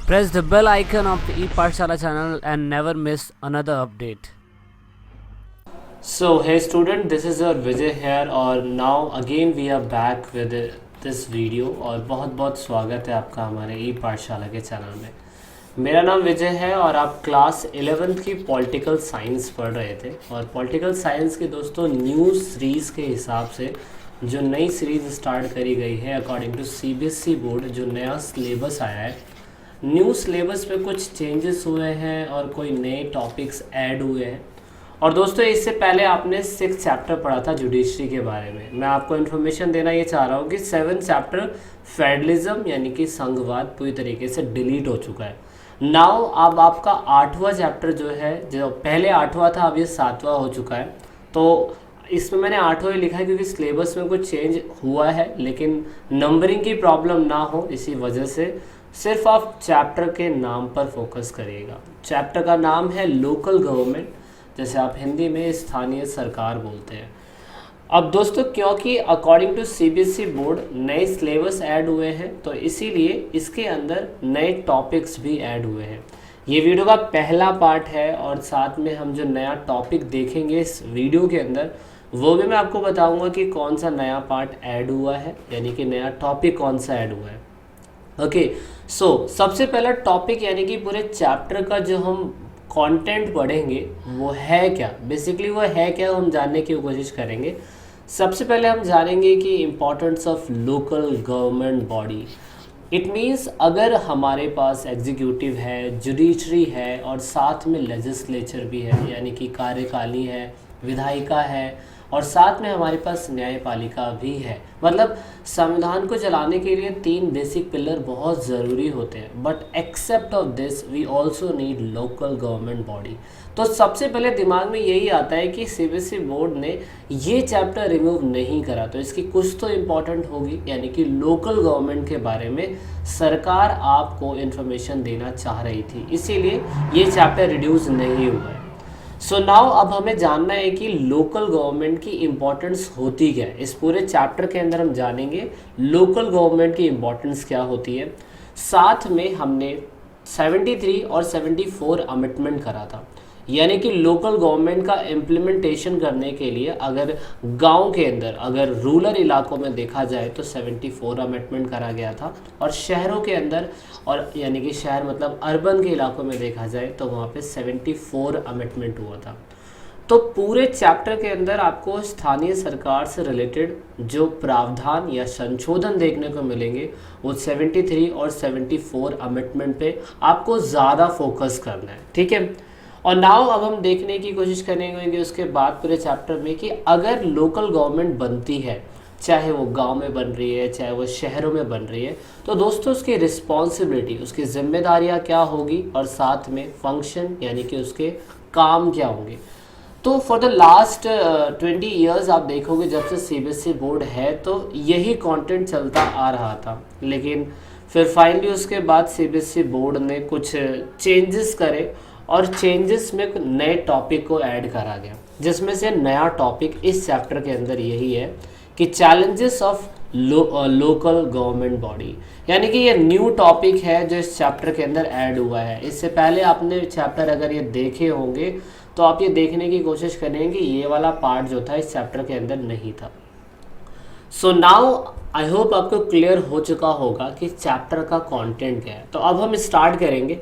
Press the bell icon of the ePathshala channel and never miss another update. So hey student, this is your Vijay here और now again we are back with this video और बहुत बहुत स्वागत है आपका हमारे ई पाठशाला के चैनल में। मेरा नाम विजय है और आप क्लास 11th की पॉलिटिकल साइंस पढ़ रहे थे और पॉलिटिकल साइंस के दोस्तों न्यू सीरीज़ के हिसाब से जो नई सीरीज़ स्टार्ट करी गई है अकॉर्डिंग टू सीबीएसई बोर्ड, जो नया सिलेबस आया है, न्यू सिलेबस में कुछ चेंजेस हुए हैं और कोई नए टॉपिक्स ऐड हुए हैं। और दोस्तों इससे पहले आपने 6 चैप्टर पढ़ा था जुडिशरी के बारे में। मैं आपको इन्फॉर्मेशन देना ये चाह रहा हूँ कि 7 चैप्टर फेडरलिज्म यानी कि संघवाद पूरी तरीके से डिलीट हो चुका है। नाउ अब आपका 8वां चैप्टर जो है, जो पहले 8वां था अब ये 7वां हो चुका है। तो इसमें मैंने 8वां ही लिखा है क्योंकि सिलेबस में कुछ चेंज हुआ है, लेकिन नंबरिंग की प्रॉब्लम ना हो इसी वजह से सिर्फ आप चैप्टर के नाम पर फोकस करिएगा। चैप्टर का नाम है लोकल गवर्नमेंट, जैसे आप हिंदी में स्थानीय सरकार बोलते हैं। अब दोस्तों क्योंकि अकॉर्डिंग टू सीबीएसई बोर्ड नए सिलेबस ऐड हुए हैं तो इसीलिए इसके अंदर नए टॉपिक्स भी ऐड हुए हैं। ये वीडियो का पहला पार्ट है और साथ में हम जो नया टॉपिक देखेंगे इस वीडियो के अंदर वो भी मैं आपको बताऊंगा कि कौन सा नया पार्ट ऐड हुआ है, यानी कि नया टॉपिक कौन सा ऐड हुआ है। ओके, सो सबसे पहला टॉपिक यानी कि पूरे चैप्टर का जो हम कंटेंट पढ़ेंगे वो है क्या, बेसिकली वो है क्या हम जानने की कोशिश करेंगे। सबसे पहले हम जानेंगे कि importance of local government body. It means अगर हमारे पास एग्जीक्यूटिव है, जुडिशरी है और साथ में लेजिस्लेचर भी है, यानी कि कार्यकाली है, विधायिका है और साथ में हमारे पास न्यायपालिका भी है, मतलब संविधान को चलाने के लिए 3 बेसिक पिलर बहुत ज़रूरी होते हैं। But except of this we also need local government body. तो सबसे पहले दिमाग में यही आता है कि सीबीएसई बोर्ड ने ये चैप्टर रिमूव नहीं करा तो इसकी कुछ तो इम्पॉर्टेंट होगी, यानी कि लोकल गवर्नमेंट के बारे में सरकार आपको इन्फॉर्मेशन देना चाह रही थी, इसीलिए ये चैप्टर रिड्यूस नहीं हुआ है। सो नाउ अब हमें जानना है कि लोकल गवर्नमेंट की इम्पोर्टेंस होती क्या है। इस पूरे चैप्टर के अंदर हम जानेंगे लोकल गवर्नमेंट की इम्पोर्टेंस क्या होती है। साथ में हमने 73 और 74 अमेंडमेंट करा था, यानी कि लोकल गवर्नमेंट का इम्प्लीमेंटेशन करने के लिए अगर गांव के अंदर, अगर रूरल इलाकों में देखा जाए तो 74 अमेंडमेंट करा गया था और शहरों के अंदर, और यानी कि शहर मतलब अर्बन के इलाकों में देखा जाए तो वहाँ पे 74 अमेंडमेंट हुआ था। तो पूरे चैप्टर के अंदर आपको स्थानीय सरकार से रिलेटेड जो प्रावधान या संशोधन देखने को मिलेंगे वो 73 और 74 अमेंडमेंट पे आपको ज़्यादा फोकस करना है, ठीक है। और नाउ अब हम देखने की कोशिश करेंगे उसके बाद पूरे चैप्टर में कि अगर लोकल गवर्नमेंट बनती है, चाहे वो गांव में बन रही है चाहे वो शहरों में बन रही है, तो दोस्तों उसकी रिस्पॉन्सिबिलिटी, उसकी जिम्मेदारियां क्या होगी और साथ में फंक्शन यानी कि उसके काम क्या होंगे। तो फॉर द लास्ट 20 ईयर्स आप देखोगे जब से सीबीएसई बोर्ड है तो यही कंटेंट चलता आ रहा था, लेकिन फिर फाइनली उसके बाद सीबीएसई बोर्ड ने कुछ चेंजेस करे और चेंजेस में नए टॉपिक को ऐड करा गया, जिसमें से नया टॉपिक इस चैप्टर के अंदर यही है कि challenges of local government body, यानी कि ये न्यू टॉपिक है जो इस चैप्टर के अंदर ऐड हुआ है। इससे पहले आपने चैप्टर अगर ये देखे होंगे तो आप ये देखने की कोशिश करेंगे कि ये वाला पार्ट जो था इस चैप्टर के अंदर नहीं था। सो नाउ आई होप आपको क्लियर हो चुका होगा कि चैप्टर का कंटेंट क्या है। तो अब हम स्टार्ट करेंगे,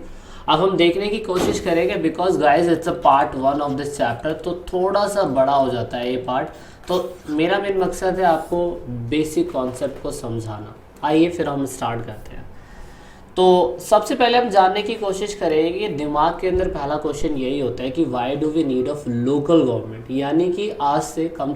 अब हम देखने की कोशिश करेंगे, because guys it's a part 1 of this chapter, तो थोड़ा सा बड़ा हो जाता है ये पार्ट। तो मेरा मेन मकसद है आपको बेसिक कॉन्सेप्ट को समझाना। आइए फिर हम स्टार्ट करते हैं। तो सबसे पहले हम जानने की कोशिश करेंगे कि दिमाग के अंदर पहला क्वेश्चन यही होता है कि why do we need of local government, यानी कि आज से कम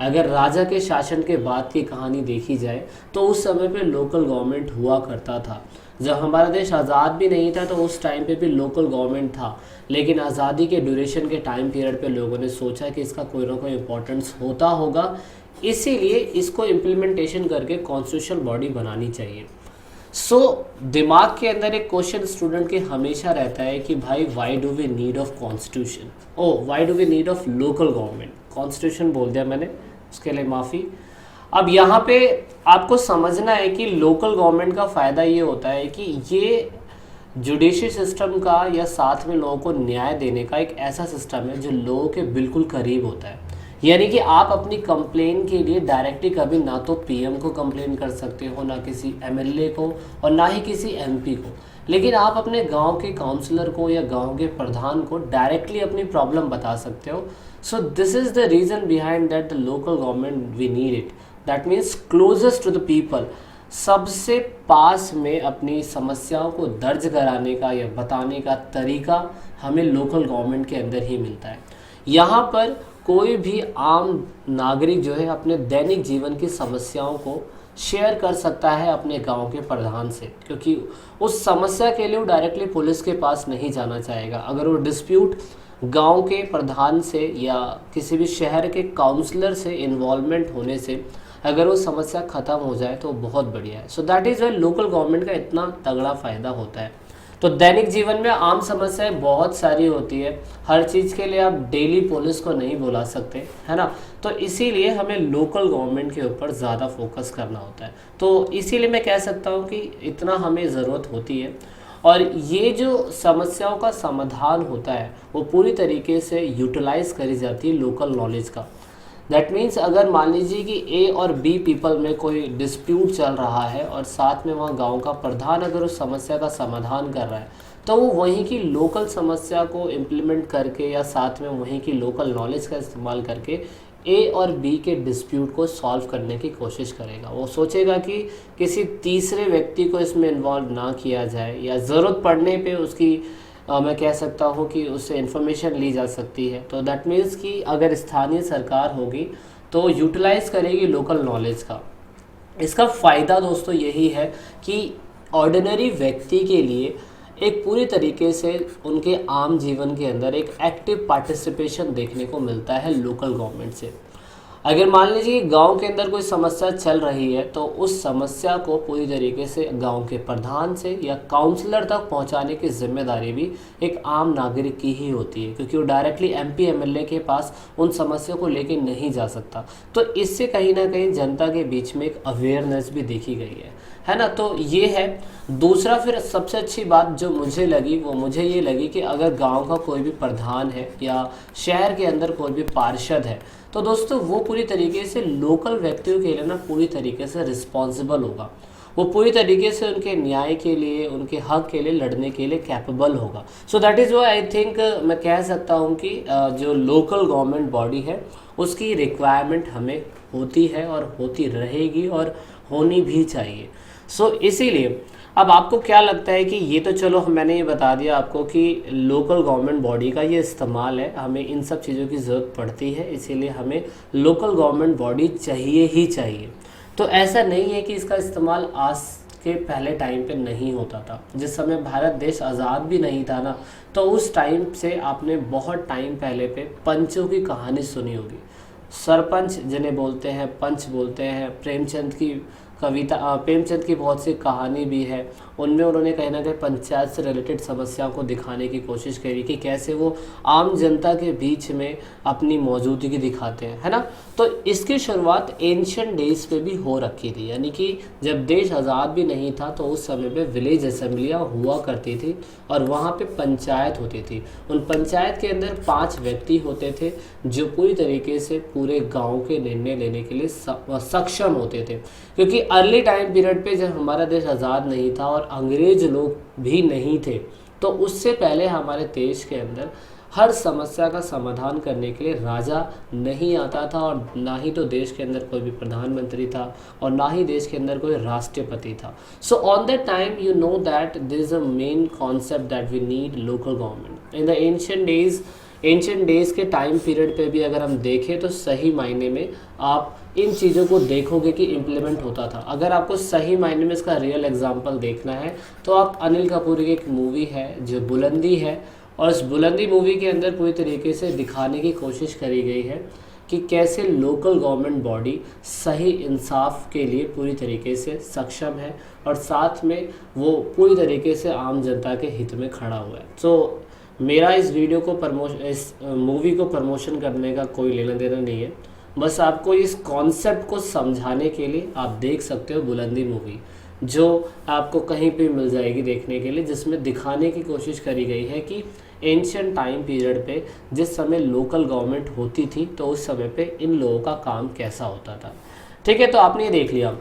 अगर राजा के शासन के बाद की कहानी देखी जाए तो उस समय पे लोकल गवर्नमेंट हुआ करता था। जब हमारा देश आज़ाद भी नहीं था तो उस टाइम पे भी लोकल गवर्नमेंट था, लेकिन आज़ादी के ड्यूरेशन के टाइम पीरियड पे लोगों ने सोचा कि इसका कोई ना कोई इम्पोर्टेंस होता होगा, इसीलिए इसको इम्प्लीमेंटेशन करके कॉन्स्टिट्यूशनल बॉडी बनानी चाहिए। सो दिमाग के अंदर एक क्वेश्चन स्टूडेंट के हमेशा रहता है कि भाई why do we need of constitution, why do we need of local government. Constitution बोल दिया मैंने, उसके लिए माफ़ी। अब यहाँ पे आपको समझना है कि लोकल गवर्नमेंट का फ़ायदा ये होता है कि ये जुडिशरी सिस्टम का या साथ में लोगों को न्याय देने का एक ऐसा सिस्टम है जो लोगों के बिल्कुल करीब होता है। यानी कि आप अपनी कंप्लेन के लिए डायरेक्टली कभी ना तो पीएम को कंप्लेन कर सकते हो, ना किसी एमएलए को, और ना ही किसी एमपी को, लेकिन आप अपने गांव के काउंसलर को या गांव के प्रधान को डायरेक्टली अपनी प्रॉब्लम बता सकते हो। So this is the reason behind that the local government we need it, that means closest to the people, सबसे पास में अपनी समस्याओं को दर्ज कराने का या बताने का तरीका हमें लोकल गवर्नमेंट के अंदर ही मिलता है। यहाँ पर कोई भी आम नागरिक जो है अपने दैनिक जीवन की समस्याओं को शेयर कर सकता है अपने गांव के प्रधान से, क्योंकि उस समस्या के लिए वो डायरेक्टली पुलिस के पास नहीं जाना चाहेगा। अगर वो डिस्प्यूट गांव के प्रधान से या किसी भी शहर के काउंसलर से इन्वॉल्वमेंट होने से अगर वो समस्या ख़त्म हो जाए तो बहुत बढ़िया है। So that is why local government का इतना तगड़ा फ़ायदा होता है। तो दैनिक जीवन में आम समस्याएं बहुत सारी होती है, हर चीज़ के लिए आप डेली पुलिस को नहीं बुला सकते, है ना। तो इसीलिए हमें लोकल गवर्नमेंट के ऊपर ज़्यादा फोकस करना होता है। तो इसीलिए मैं कह सकता हूँ कि इतना हमें ज़रूरत होती है। और ये जो समस्याओं का समाधान होता है वो पूरी तरीके से यूटिलाइज़ करी जाती है लोकल नॉलेज का। दैट मीन्स अगर मान लीजिए कि ए और बी पीपल में कोई डिस्प्यूट चल रहा है और साथ में वहाँ गांव का प्रधान अगर उस समस्या का समाधान कर रहा है, तो वो वहीं की लोकल समस्या को इम्प्लीमेंट करके या साथ में वहीं की लोकल नॉलेज का इस्तेमाल करके ए और बी के डिस्प्यूट को सॉल्व करने की कोशिश करेगा। वो सोचेगा कि किसी तीसरे व्यक्ति को इसमें इन्वॉल्व ना किया जाए, या ज़रूरत पड़ने पे उसकी मैं कह सकता हूँ कि उससे इन्फॉर्मेशन ली जा सकती है। तो दैट मीन्स कि अगर स्थानीय सरकार होगी तो यूटिलाइज़ करेगी लोकल नॉलेज का। इसका फ़ायदा दोस्तों यही है कि ऑर्डिनरी व्यक्ति के लिए एक पूरी तरीके से उनके आम जीवन के अंदर एक एक्टिव पार्टिसिपेशन देखने को मिलता है लोकल गवर्नमेंट से। अगर मान लीजिए गांव के अंदर कोई समस्या चल रही है तो उस समस्या को पूरी तरीके से गांव के प्रधान से या काउंसलर तक पहुंचाने की जिम्मेदारी भी एक आम नागरिक की ही होती है, क्योंकि वो डायरेक्टली एमपी एमएलए के पास उन समस्या को लेके नहीं जा सकता। तो इससे कहीं ना कहीं जनता के बीच में एक अवेयरनेस भी देखी गई है ना। तो ये है। दूसरा फिर सबसे अच्छी बात जो मुझे लगी वो मुझे ये लगी कि अगर गांव का कोई भी प्रधान है या शहर के अंदर कोई भी पार्षद है तो दोस्तों वो पूरी तरीके से लोकल व्यक्तियों के लिए ना पूरी तरीके से रिस्पॉन्सिबल होगा। वो पूरी तरीके से उनके न्याय के लिए, उनके हक के लिए लड़ने के लिए कैपेबल होगा। So that is why I think मैं कह सकता हूँ कि जो लोकल गवर्नमेंट बॉडी है उसकी रिक्वायरमेंट हमें होती है और होती रहेगी और होनी भी चाहिए। सो इसीलिए अब आपको क्या लगता है कि ये तो चलो मैंने ये बता दिया आपको कि लोकल गवर्नमेंट बॉडी का ये इस्तेमाल है, हमें इन सब चीज़ों की ज़रूरत पड़ती है, इसीलिए हमें लोकल गवर्नमेंट बॉडी चाहिए ही चाहिए। तो ऐसा नहीं है कि इसका इस्तेमाल आज के पहले टाइम पे नहीं होता था। जिस समय भारत देश आज़ाद भी नहीं था ना, तो उस टाइम से आपने बहुत टाइम पहले पे पंचों की कहानी सुनी होगी। सरपंच जिन्हें बोलते हैं, पंच बोलते हैं। प्रेमचंद की कविता, प्रेमचंद की बहुत सी कहानी भी है, उनमें उन्होंने कहीं ना कहीं पंचायत से रिलेटेड समस्याओं को दिखाने की कोशिश करी कि कैसे वो आम जनता के बीच में अपनी मौजूदगी दिखाते हैं, है ना। तो इसकी शुरुआत एंशिएंट डेज पे भी हो रखी थी, यानी कि जब देश आज़ाद भी नहीं था तो उस समय पे विलेज असेंबलियाँ हुआ करती थी और वहाँ पे पंचायत होती थी। उन पंचायत के अंदर 5 व्यक्ति होते थे जो पूरी तरीके से पूरे गाँव के निर्णय लेने के लिए सक्षम होते थे, क्योंकि अर्ली टाइम पीरियड पे जब हमारा देश आज़ाद नहीं था और अंग्रेज लोग भी नहीं थे, तो उससे पहले हमारे देश के अंदर हर समस्या का समाधान करने के लिए राजा नहीं आता था, और ना ही तो देश के अंदर कोई भी प्रधानमंत्री था और ना ही देश के अंदर कोई राष्ट्रपति था। So on that time you know that this is a main concept that we need local government in the ancient days के टाइम पीरियड पे भी अगर हम देखें तो सही मायने में आप इन चीज़ों को देखोगे कि इम्प्लीमेंट होता था। अगर आपको सही मायने में इसका रियल एग्जांपल देखना है तो आप अनिल कपूर की एक मूवी है जो बुलंदी है, और इस बुलंदी मूवी के अंदर पूरी तरीके से दिखाने की कोशिश करी गई है कि कैसे लोकल गवर्नमेंट बॉडी सही इंसाफ के लिए पूरी तरीके से सक्षम है और साथ में वो पूरी तरीके से आम जनता के हित में खड़ा हुआ है। सो मेरा इस वीडियो को इस मूवी को प्रमोशन करने का कोई लेना देना नहीं है, बस आपको इस कॉन्सेप्ट को समझाने के लिए आप देख सकते हो बुलंदी मूवी। जो आपको कहीं पे मिल जाएगी देखने के लिए, जिसमें दिखाने की कोशिश करी गई है कि एंशियंट टाइम पीरियड पे जिस समय लोकल गवर्नमेंट होती थी तो उस समय पे इन लोगों का काम कैसा होता था। ठीक है, तो आपने ये देख लिया।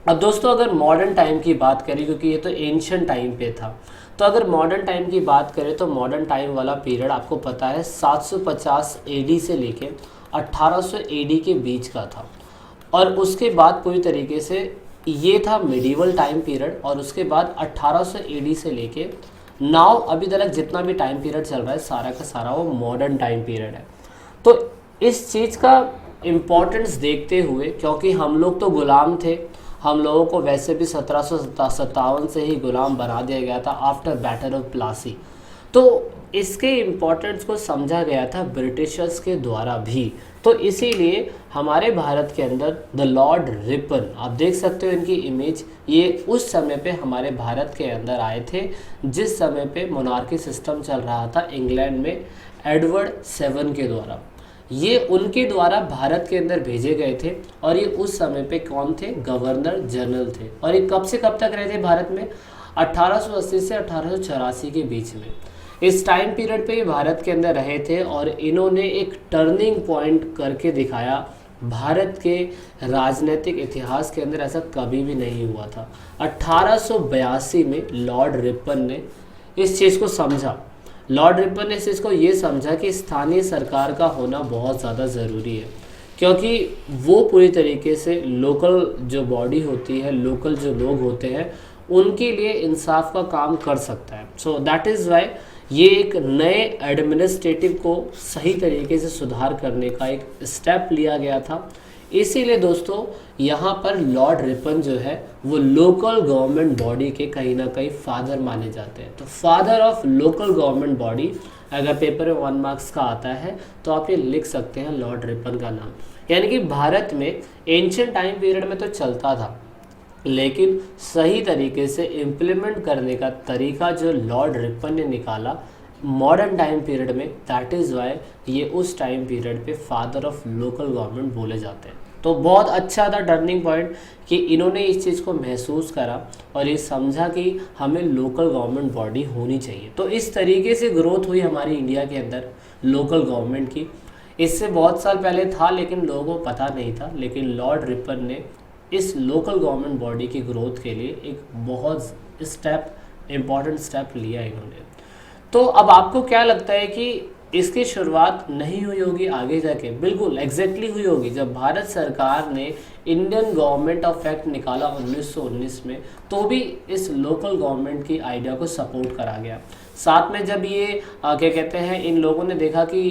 अब दोस्तों अगर मॉडर्न टाइम की बात करें, क्योंकि ये तो एंशियंट टाइम पे था, तो अगर मॉडर्न टाइम की बात करें तो मॉडर्न टाइम वाला पीरियड आपको पता है 750 एडी से लेके 1800 एडी के बीच का था। और उसके बाद पूरी तरीके से ये था मिडिवल टाइम पीरियड, और उसके बाद 1800 एडी से लेके नाउ अभी तक जितना भी टाइम पीरियड चल रहा है सारा का सारा वो मॉडर्न टाइम पीरियड है। तो इस चीज़ का इम्पोर्टेंस देखते हुए, क्योंकि हम लोग तो गुलाम थे, हम लोगों को वैसे भी 1757 से ही गुलाम बना दिया गया था आफ्टर बैटल ऑफ प्लासी, तो इसके इम्पोर्टेंस को समझा गया था ब्रिटिशर्स के द्वारा भी। तो इसीलिए हमारे भारत के अंदर द लॉर्ड रिपन, आप देख सकते हो इनकी इमेज, ये उस समय पे हमारे भारत के अंदर आए थे जिस समय पे मोनार्की सिस्टम चल रहा था इंग्लैंड में एडवर्ड 7 के द्वारा। ये उनके द्वारा भारत के अंदर भेजे गए थे, और ये उस समय पे कौन थे, गवर्नर जनरल थे। और ये कब से कब तक रहे थे भारत में, 1880 से 1884 के बीच में। इस टाइम पीरियड पे ये भारत के अंदर रहे थे, और इन्होंने एक टर्निंग पॉइंट करके दिखाया। भारत के राजनीतिक इतिहास के अंदर ऐसा कभी भी नहीं हुआ था। 1882 में लॉर्ड रिपन ने इस चीज़ को समझा। लॉर्ड रिपन ने इस चीज़ को ये समझा कि स्थानीय सरकार का होना बहुत ज़्यादा ज़रूरी है, क्योंकि वो पूरी तरीके से लोकल जो बॉडी होती है, लोकल जो लोग होते हैं, उनके लिए इंसाफ का काम कर सकता है। सो दैट इज़ वाई ये एक नए एडमिनिस्ट्रेटिव को सही तरीके से सुधार करने का एक स्टेप लिया गया था। इसीलिए दोस्तों यहाँ पर लॉर्ड रिपन जो है वो लोकल गवर्नमेंट बॉडी के कहीं ना कहीं फादर माने जाते हैं। तो father of local government body अगर पेपर में 1 मार्क्स का आता है तो आप ये लिख सकते हैं लॉर्ड रिपन का नाम। यानी कि भारत में एंशिएंट टाइम पीरियड में तो चलता था, लेकिन सही तरीके से इम्प्लीमेंट करने का तरीका जो लॉर्ड रिपन ने निकाला मॉडर्न टाइम पीरियड में, दैट इज़ वाई ये उस टाइम पीरियड पे फादर ऑफ लोकल गवर्नमेंट बोले जाते हैं। तो बहुत अच्छा था टर्निंग पॉइंट कि इन्होंने इस चीज़ को महसूस करा और ये समझा कि हमें लोकल गवर्नमेंट बॉडी होनी चाहिए। तो इस तरीके से ग्रोथ हुई हमारी इंडिया के अंदर लोकल गवर्नमेंट की। इससे बहुत साल पहले था लेकिन लोगों को पता नहीं था, लेकिन लॉर्ड रिपन ने इस लोकल गवर्नमेंट बॉडी की ग्रोथ के लिए एक बहुत इम्पॉर्टेंट स्टेप लिया इन्होंने। तो अब आपको क्या लगता है कि इसकी शुरुआत नहीं हुई होगी आगे जाके? बिल्कुल एग्जैक्टली हुई होगी। जब भारत सरकार ने इंडियन गवर्नमेंट ऑफ एक्ट निकाला 1919 में, तो भी इस लोकल गवर्नमेंट की आइडिया को सपोर्ट करा गया। साथ में जब ये क्या कहते हैं, इन लोगों ने देखा कि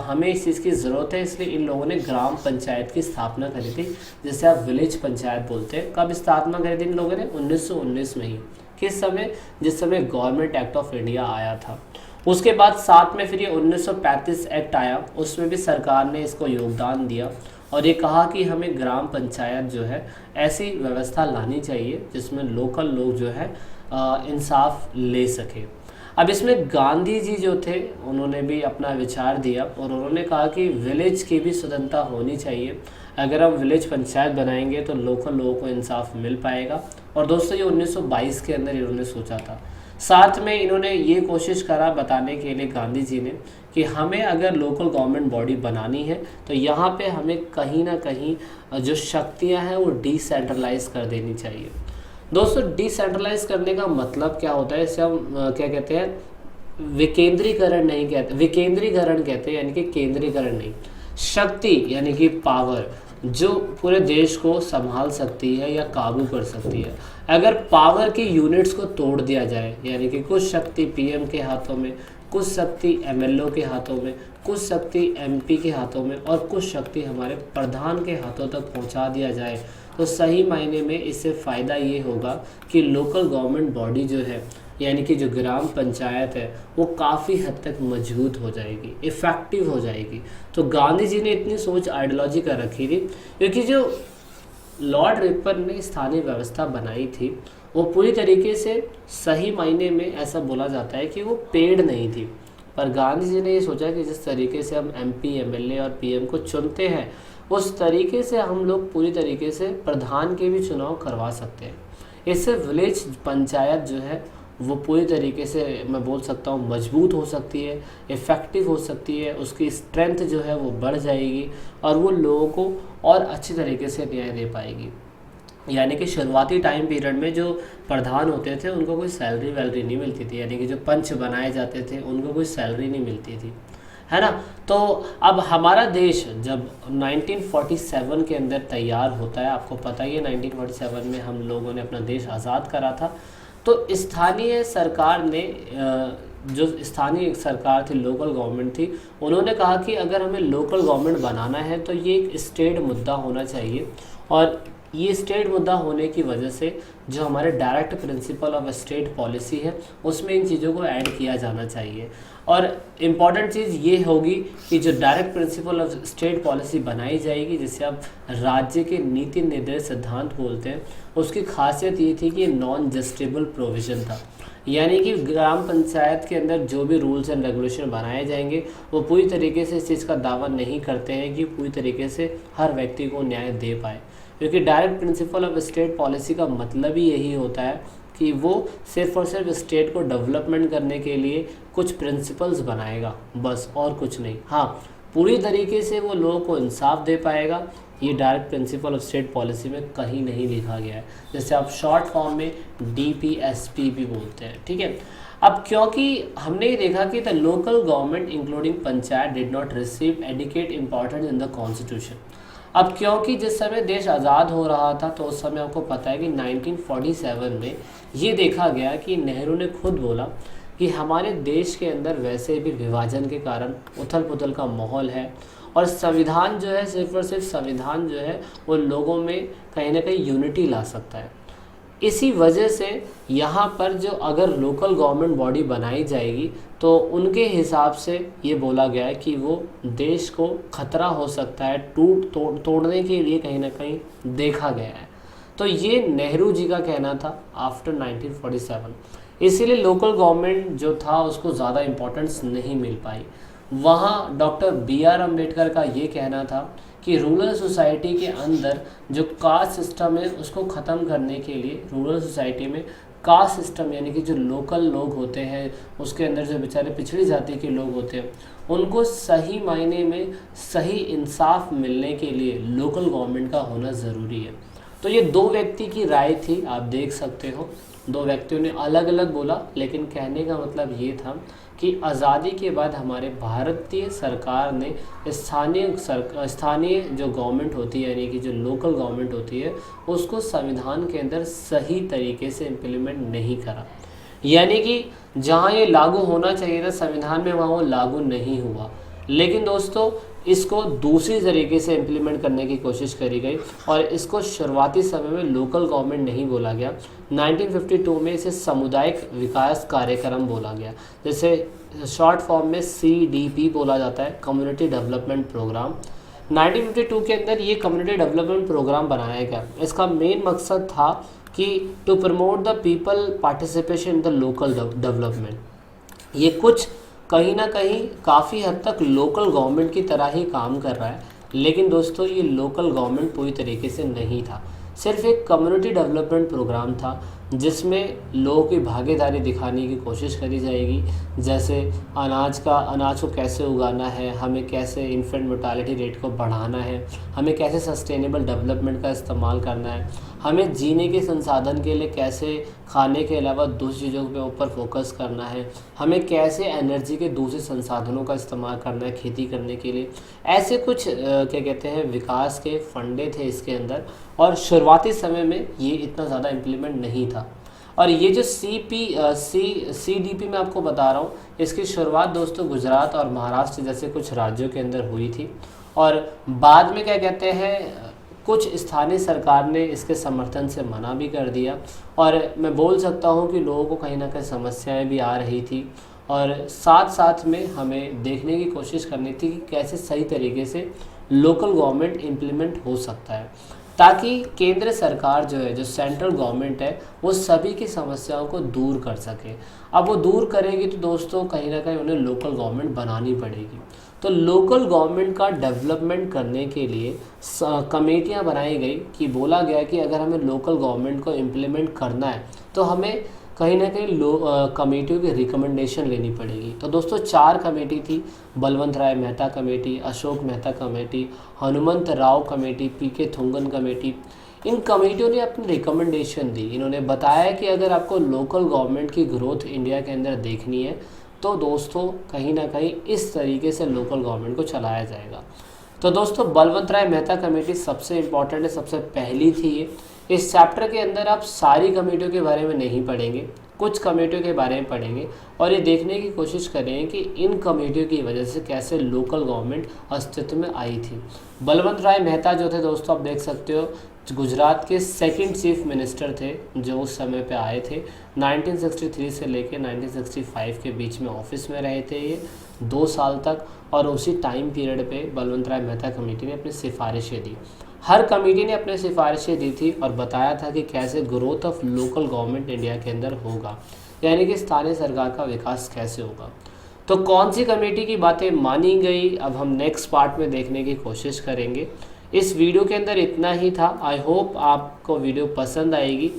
हमें इस चीज़ की ज़रूरत है, इसलिए इन लोगों ने ग्राम पंचायत की स्थापना करी थी, जिसे आप विलेज पंचायत बोलते हैं। कब स्थापना करी थी इन लोगों ने? 1919 में ही। किस समय? जिस समय गवर्नमेंट एक्ट ऑफ इंडिया आया था। उसके बाद साथ में फिर ये 1935 एक्ट आया, उसमें भी सरकार ने इसको योगदान दिया और ये कहा कि हमें ग्राम पंचायत जो है ऐसी व्यवस्था लानी चाहिए जिसमें लोकल लोग जो है इंसाफ ले सके। अब इसमें गांधी जी जो थे उन्होंने भी अपना विचार दिया और उन्होंने कहा कि विलेज की भी स्वतंत्रता होनी चाहिए। अगर हम विलेज पंचायत बनाएंगे तो लोकल लोगों को इंसाफ मिल पाएगा। और दोस्तों ये 1922 के अंदर इन्होंने सोचा था। साथ में इन्होंने ये कोशिश करा बताने के लिए गांधी जी ने कि हमें अगर लोकल गवर्नमेंट बॉडी बनानी है तो यहाँ पे हमें कहीं ना कहीं जो शक्तियाँ हैं वो डिसेंट्रलाइज कर देनी चाहिए। दोस्तों डिसेंट्रलाइज करने का मतलब क्या होता है? इसे हम क्या कहते हैं, विकेंद्रीकरण नहीं कहते, विकेंद्रीकरण कहते हैं, यानी कि केंद्रीकरण नहीं। शक्ति यानी कि पावर जो पूरे देश को संभाल सकती है या काबू कर सकती है। अगर पावर की यूनिट्स को तोड़ दिया जाए, यानी कि कुछ शक्ति पीएम के हाथों में, कुछ शक्ति एमएलओ के हाथों में, कुछ शक्ति एमपी के हाथों में और कुछ शक्ति हमारे प्रधान के हाथों तक पहुंचा दिया जाए, तो सही मायने में इससे फ़ायदा ये होगा कि लोकल गवर्नमेंट बॉडी जो है, यानी कि जो ग्राम पंचायत है, वो काफ़ी हद तक मजबूत हो जाएगी, इफ़ेक्टिव हो जाएगी। तो गांधी जी ने इतनी सोच आइडियोलॉजी कर रखी थी, क्योंकि जो लॉर्ड रिपन ने स्थानीय व्यवस्था बनाई थी वो पूरी तरीके से सही मायने में ऐसा बोला जाता है कि वो पेड नहीं थी। पर गांधी जी ने ये सोचा कि जिस तरीके से हम एमपी, एमएलए और पीएम को चुनते हैं, उस तरीके से हम लोग पूरी तरीके से प्रधान के भी चुनाव करवा सकते हैं। इससे विलेज पंचायत जो है वो पूरी तरीके से मैं बोल सकता हूँ मजबूत हो सकती है, इफ़ेक्टिव हो सकती है, उसकी स्ट्रेंथ जो है वो बढ़ जाएगी और वो लोगों को और अच्छी तरीके से न्याय दे पाएगी। यानी कि शुरुआती टाइम पीरियड में जो प्रधान होते थे उनको कोई सैलरी वैलरी नहीं मिलती थी, यानी कि जो पंच बनाए जाते थे उनको कोई सैलरी नहीं मिलती थी, है ना। तो अब हमारा देश जब 1947 के अंदर तैयार होता है, आपको पता ही है 1947 में हम लोगों ने अपना देश आज़ाद करा था, तो स्थानीय सरकार ने जो स्थानीय सरकार थी, लोकल गवर्नमेंट थी, उन्होंने कहा कि अगर हमें लोकल गवर्नमेंट बनाना है तो ये एक स्टेट मुद्दा होना चाहिए, और ये स्टेट मुद्दा होने की वजह से जो हमारे direct principle of state policy है उसमें इन चीज़ों को ऐड किया जाना चाहिए। और इम्पॉर्टेंट चीज़ ये होगी कि जो direct principle of state policy बनाई जाएगी, जिसे आप राज्य के नीति निर्देश सिद्धांत बोलते हैं, उसकी खासियत ये थी कि नॉन जस्टिबल प्रोविज़न था, यानी कि ग्राम पंचायत के अंदर जो भी रूल्स एंड रेगुलेशन बनाए जाएंगे वो पूरी तरीके से इस चीज़ का दावा नहीं करते हैं कि पूरी तरीके से हर व्यक्ति को न्याय दे पाए, क्योंकि direct principle of state policy का मतलब ही यही होता है कि वो सिर्फ और सिर्फ स्टेट को डेवलपमेंट करने के लिए कुछ प्रिंसिपल्स बनाएगा, बस, और कुछ नहीं। हाँ, पूरी तरीके से वो लोगों को इंसाफ दे पाएगा, ये direct principle of state policy में कहीं नहीं लिखा गया है, जैसे आप शॉर्ट फॉर्म में DPSP भी बोलते हैं, ठीक है। अब क्योंकि हमने ये देखा कि the local government including panchayat did not receive adequate importance in the constitution. अब क्योंकि जिस समय देश आज़ाद हो रहा था तो उस समय आपको पता है कि 1947 में ये देखा गया कि नेहरू ने खुद बोला कि हमारे देश के अंदर वैसे भी विभाजन के कारण उथल पुथल का माहौल है, और संविधान जो है, सिर्फ और सिर्फ संविधान जो है वो लोगों में कहीं ना कहीं यूनिटी ला सकता है। इसी वजह से यहाँ पर जो अगर लोकल गवर्नमेंट बॉडी बनाई जाएगी तो उनके हिसाब से ये बोला गया है कि वो देश को खतरा हो सकता है, तोड़ने के लिए कहीं ना कहीं देखा गया है। तो ये नेहरू जी का कहना था आफ्टर 1947। इसीलिए लोकल गवर्नमेंट जो था उसको ज़्यादा इम्पोर्टेंस नहीं मिल पाई। वहाँ डॉक्टर BR अम्बेडकर का ये कहना था कि रूरल सोसाइटी के अंदर जो कास्ट सिस्टम है उसको ख़त्म करने के लिए रूरल सोसाइटी में कास्ट सिस्टम, यानी कि जो लोकल लोग होते हैं उसके अंदर जो बेचारे पिछड़ी जाति के लोग होते हैं उनको सही मायने में सही इंसाफ मिलने के लिए लोकल गवर्नमेंट का होना ज़रूरी है। तो ये दो व्यक्ति की राय थी, आप देख सकते हो, दो व्यक्तियों ने अलग अलग बोला, लेकिन कहने का मतलब ये था कि आज़ादी के बाद हमारे भारतीय सरकार ने स्थानीय जो गवर्नमेंट होती है, यानी कि जो लोकल गवर्नमेंट होती है, उसको संविधान के अंदर सही तरीके से इम्प्लीमेंट नहीं करा, यानी कि जहाँ ये लागू होना चाहिए था संविधान में वहाँ वो लागू नहीं हुआ। लेकिन दोस्तों इसको दूसरी तरीके से इम्प्लीमेंट करने की कोशिश करी गई और इसको शुरुआती समय में लोकल गवर्नमेंट नहीं बोला गया। 1952 में इसे सामुदायिक विकास कार्यक्रम बोला गया, जैसे शॉर्ट फॉर्म में CDP बोला जाता है, कम्युनिटी डेवलपमेंट प्रोग्राम। 1952 के अंदर ये कम्युनिटी डेवलपमेंट प्रोग्राम बनाया गया। इसका मेन मकसद था कि to promote the people participation in the local development. ये कुछ कहीं ना कहीं काफ़ी हद तक लोकल गवर्नमेंट की तरह ही काम कर रहा है, लेकिन दोस्तों ये लोकल गवर्नमेंट पूरी तरीके से नहीं था, सिर्फ एक कम्युनिटी डेवलपमेंट प्रोग्राम था जिसमें लोगों की भागीदारी दिखाने की कोशिश करी जाएगी। जैसे अनाज को कैसे उगाना है, हमें कैसे इन्फेंट मोर्टालिटी रेट को बढ़ाना है, हमें कैसे सस्टेनेबल डेवलपमेंट का इस्तेमाल करना है, हमें जीने के संसाधन के लिए कैसे खाने के अलावा दूसरी चीज़ों के ऊपर फोकस करना है, हमें कैसे एनर्जी के दूसरे संसाधनों का इस्तेमाल करना है खेती करने के लिए। ऐसे कुछ क्या कहते हैं विकास के फंडे थे इसके अंदर, और शुरुआती समय में ये इतना ज़्यादा इम्प्लीमेंट नहीं था। और ये जो CDP मैं आपको बता रहा हूँ, इसकी शुरुआत दोस्तों गुजरात और महाराष्ट्र जैसे कुछ राज्यों के अंदर हुई थी, और बाद में क्या कहते हैं कुछ स्थानीय सरकार ने इसके समर्थन से मना भी कर दिया। और मैं बोल सकता हूँ कि लोगों को कहीं ना कहीं समस्याएं भी आ रही थी, और साथ साथ में हमें देखने की कोशिश करनी थी कि कैसे सही तरीके से लोकल गवर्नमेंट इम्प्लीमेंट हो सकता है। ताकि केंद्र सरकार जो है, जो सेंट्रल गवर्नमेंट है, वो सभी की समस्याओं को दूर कर सके। अब वो दूर करेगी तो दोस्तों कहीं ना कहीं उन्हें लोकल गवर्नमेंट बनानी पड़ेगी। तो लोकल गवर्नमेंट का डेवलपमेंट करने के लिए कमेटियां बनाई गई कि बोला गया कि अगर हमें लोकल गवर्नमेंट को इम्प्लीमेंट करना है तो हमें कहीं ना कहीं कमेटियों की रिकमेंडेशन लेनी पड़ेगी। तो दोस्तों 4 कमेटी थी, Balwant Rai Mehta committee, Ashok Mehta committee, Hanumant Rao committee, PK Thungon committee. इन कमेटियों ने अपनी रिकमेंडेशन दी। इन्होंने बताया कि अगर आपको लोकल गवर्नमेंट की ग्रोथ इंडिया के अंदर देखनी है तो दोस्तों कहीं ना कहीं इस तरीके से लोकल गवर्नमेंट को चलाया जाएगा। तो दोस्तों बलवंत राय मेहता कमेटी सबसे इम्पॉर्टेंट है, सबसे पहली थी ये। इस चैप्टर के अंदर आप सारी कमेटियों के बारे में नहीं पढ़ेंगे, कुछ कमेटियों के बारे में पढ़ेंगे और ये देखने की कोशिश करेंगे कि इन कमेटियों की वजह से कैसे लोकल गवर्नमेंट अस्तित्व में आई थी। बलवंत राय मेहता जो थे दोस्तों, आप देख सकते हो, गुजरात के सेकंड चीफ मिनिस्टर थे जो उस समय पे आए थे। 1963 से लेकर 1965 के बीच में ऑफिस में रहे थे ये 2 साल तक, और उसी टाइम पीरियड पे बलवंत राय मेहता कमेटी ने अपनी सिफारिशें दी। हर कमेटी ने अपनी सिफारिशें दी थी और बताया था कि कैसे growth of local government India के अंदर होगा, यानी कि स्थानीय सरकार का विकास कैसे होगा। तो कौन सी कमेटी की बातें मानी गई, अब हम नेक्स्ट पार्ट में देखने की कोशिश करेंगे। इस वीडियो के अंदर इतना ही था। आई होप आपको वीडियो पसंद आएगी।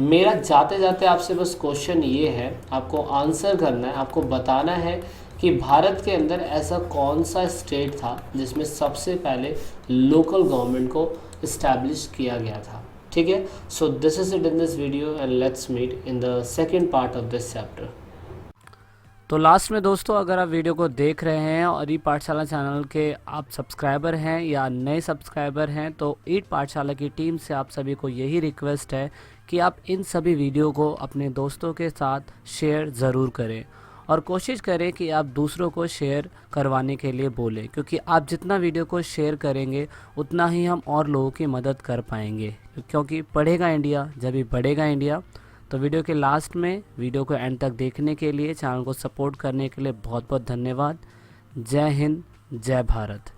मेरा जाते जाते आपसे बस क्वेश्चन ये है, आपको आंसर करना है, आपको बताना है कि भारत के अंदर ऐसा कौन सा स्टेट था जिसमें सबसे पहले लोकल गवर्नमेंट को इस्टेब्लिश किया गया था। ठीक है, so this is it in this video and let's meet in the second part of this chapter. तो लास्ट में दोस्तों, अगर आप वीडियो को देख रहे हैं और ई पाठशाला चैनल के आप सब्सक्राइबर हैं या नए सब्सक्राइबर हैं, तो ई पाठशाला की टीम से आप सभी को यही रिक्वेस्ट है कि आप इन सभी वीडियो को अपने दोस्तों के साथ शेयर ज़रूर करें और कोशिश करें कि आप दूसरों को शेयर करवाने के लिए बोलें, क्योंकि आप जितना वीडियो को शेयर करेंगे उतना ही हम और लोगों की मदद कर पाएंगे, क्योंकि पढ़ेगा इंडिया जब भी बढ़ेगा इंडिया। तो वीडियो के लास्ट में वीडियो को एंड तक देखने के लिए, चैनल को सपोर्ट करने के लिए बहुत बहुत धन्यवाद। जय हिंद, जय भारत।